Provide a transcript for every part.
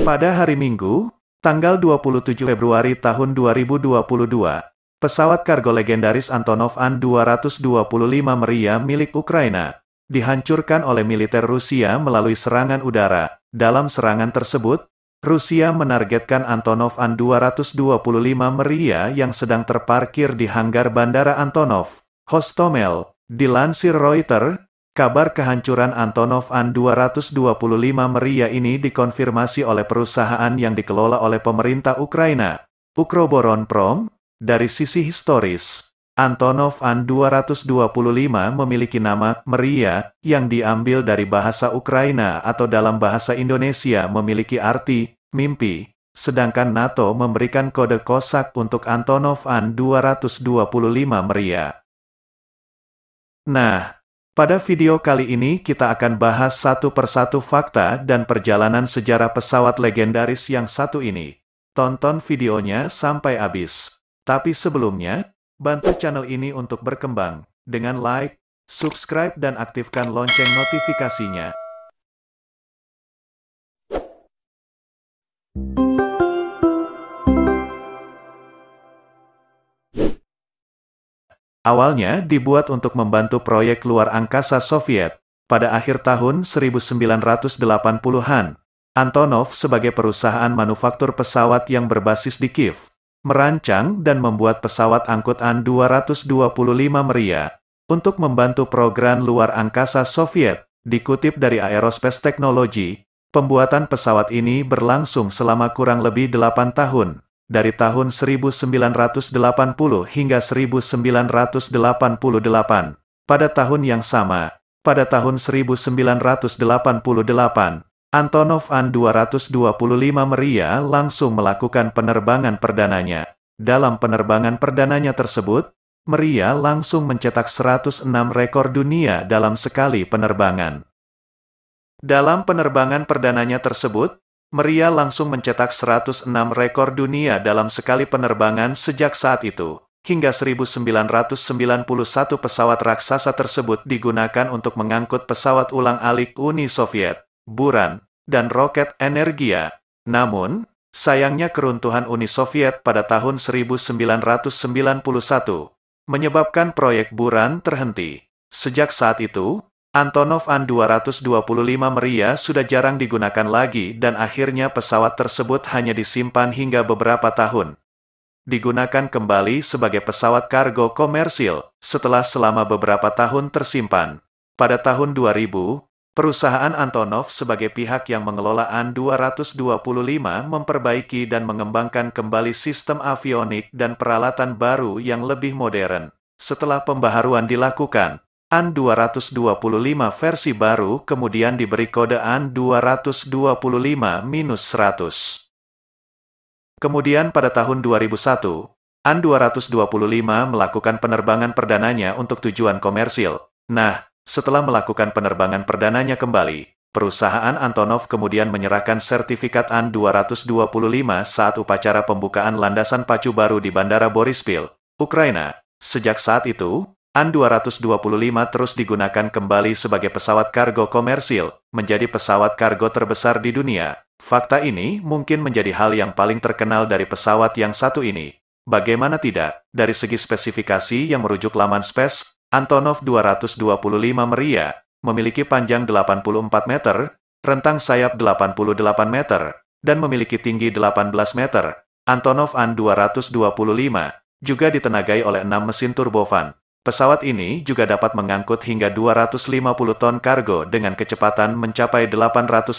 Pada hari Minggu, tanggal 27 Februari tahun 2022, pesawat kargo legendaris Antonov An-225 Mriya milik Ukraina dihancurkan oleh militer Rusia melalui serangan udara. Dalam serangan tersebut, Rusia menargetkan Antonov An-225 Mriya yang sedang terparkir di hanggar Bandara Antonov, Hostomel. Dilansir Reuters, kabar kehancuran Antonov An-225 Mriya ini dikonfirmasi oleh perusahaan yang dikelola oleh pemerintah Ukraina, Ukroboronprom. Dari sisi historis, Antonov An-225 memiliki nama Mriya yang diambil dari bahasa Ukraina atau dalam bahasa Indonesia memiliki arti mimpi, sedangkan NATO memberikan kode kosak untuk Antonov An-225 Mriya. Nah, pada video kali ini kita akan bahas satu persatu fakta dan perjalanan sejarah pesawat legendaris yang satu ini. Tonton videonya sampai habis. Tapi sebelumnya, bantu channel ini untuk berkembang dengan like, subscribe dan aktifkan lonceng notifikasinya. Awalnya dibuat untuk membantu proyek luar angkasa Soviet. Pada akhir tahun 1980-an, Antonov sebagai perusahaan manufaktur pesawat yang berbasis di Kiev, merancang dan membuat pesawat angkut An-225 Mriya untuk membantu program luar angkasa Soviet. Dikutip dari Aerospace Technology, pembuatan pesawat ini berlangsung selama kurang lebih 8 tahun, dari tahun 1980 hingga 1988. Pada tahun yang sama, pada tahun 1988, Antonov An-225 Mriya langsung melakukan penerbangan perdananya. Dalam penerbangan perdananya tersebut, Mriya langsung mencetak 106 rekor dunia dalam sekali penerbangan. Dalam penerbangan perdananya tersebut, Mriya langsung mencetak 106 rekor dunia dalam sekali penerbangan. Sejak saat itu, hingga 1991 pesawat raksasa tersebut digunakan untuk mengangkut pesawat ulang-alik Uni Soviet, Buran, dan roket Energia. Namun, sayangnya keruntuhan Uni Soviet pada tahun 1991 menyebabkan proyek Buran terhenti. Sejak saat itu, Antonov An-225 Mriya sudah jarang digunakan lagi dan akhirnya pesawat tersebut hanya disimpan hingga beberapa tahun. Digunakan kembali sebagai pesawat kargo komersil setelah selama beberapa tahun tersimpan. Pada tahun 2000, perusahaan Antonov sebagai pihak yang mengelola An-225 memperbaiki dan mengembangkan kembali sistem avionik dan peralatan baru yang lebih modern. Setelah pembaharuan dilakukan, An-225 versi baru kemudian diberi kode An-225-100. Kemudian pada tahun 2001, An-225 melakukan penerbangan perdananya untuk tujuan komersil. Nah, setelah melakukan penerbangan perdananya kembali, perusahaan Antonov kemudian menyerahkan sertifikat An-225 saat upacara pembukaan landasan pacu baru di Bandara Boryspil, Ukraina. Sejak saat itu, An-225 terus digunakan kembali sebagai pesawat kargo komersil, menjadi pesawat kargo terbesar di dunia. Fakta ini mungkin menjadi hal yang paling terkenal dari pesawat yang satu ini. Bagaimana tidak, dari segi spesifikasi yang merujuk laman Space, Antonov 225 Mriya memiliki panjang 84 meter, rentang sayap 88 meter, dan memiliki tinggi 18 meter. Antonov An-225 juga ditenagai oleh 6 mesin turbofan. Pesawat ini juga dapat mengangkut hingga 250 ton kargo dengan kecepatan mencapai 850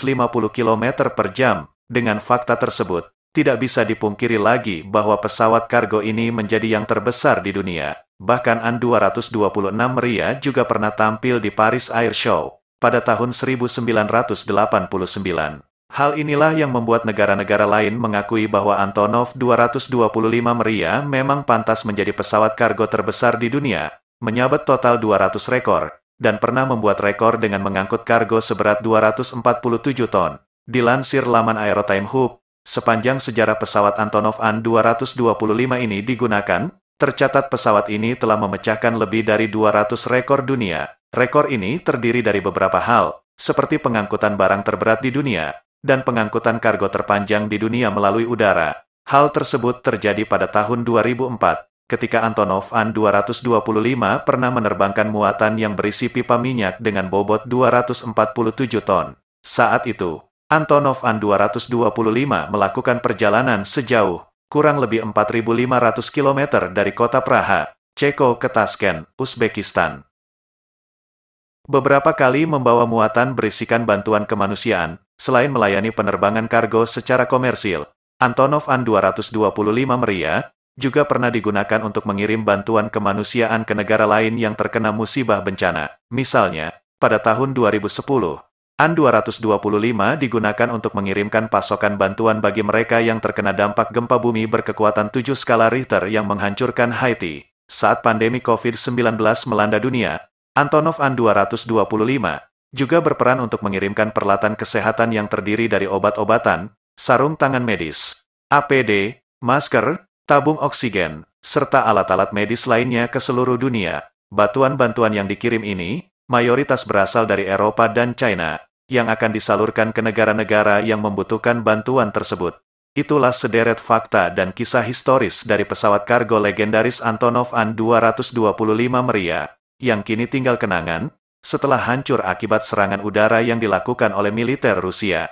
km per jam. Dengan fakta tersebut, tidak bisa dipungkiri lagi bahwa pesawat kargo ini menjadi yang terbesar di dunia. Bahkan An-226 Mriya juga pernah tampil di Paris Air Show pada tahun 1989. Hal inilah yang membuat negara-negara lain mengakui bahwa Antonov 225 Mriya memang pantas menjadi pesawat kargo terbesar di dunia, menyabet total 200 rekor, dan pernah membuat rekor dengan mengangkut kargo seberat 247 ton. Dilansir laman Aerotime Hub, sepanjang sejarah pesawat Antonov An-225 ini digunakan, tercatat pesawat ini telah memecahkan lebih dari 200 rekor dunia. Rekor ini terdiri dari beberapa hal, seperti pengangkutan barang terberat di dunia, dan pengangkutan kargo terpanjang di dunia melalui udara. Hal tersebut terjadi pada tahun 2004, ketika Antonov An-225 pernah menerbangkan muatan yang berisi pipa minyak dengan bobot 247 ton. Saat itu, Antonov An-225 melakukan perjalanan sejauh kurang lebih 4.500 km dari kota Praha, Ceko ke Tashkent, Uzbekistan. Beberapa kali membawa muatan berisikan bantuan kemanusiaan, selain melayani penerbangan kargo secara komersil. Antonov An-225 Meriah juga pernah digunakan untuk mengirim bantuan kemanusiaan ke negara lain yang terkena musibah bencana. Misalnya, pada tahun 2010, An-225 digunakan untuk mengirimkan pasokan bantuan bagi mereka yang terkena dampak gempa bumi berkekuatan 7 skala Richter yang menghancurkan Haiti. Saat pandemi COVID-19 melanda dunia, Antonov An-225 juga berperan untuk mengirimkan peralatan kesehatan yang terdiri dari obat-obatan, sarung tangan medis, APD, masker, tabung oksigen, serta alat-alat medis lainnya ke seluruh dunia. Bantuan-bantuan yang dikirim ini, mayoritas berasal dari Eropa dan China, yang akan disalurkan ke negara-negara yang membutuhkan bantuan tersebut. Itulah sederet fakta dan kisah historis dari pesawat kargo legendaris Antonov An-225 Meriah, yang kini tinggal kenangan, setelah hancur akibat serangan udara yang dilakukan oleh militer Rusia.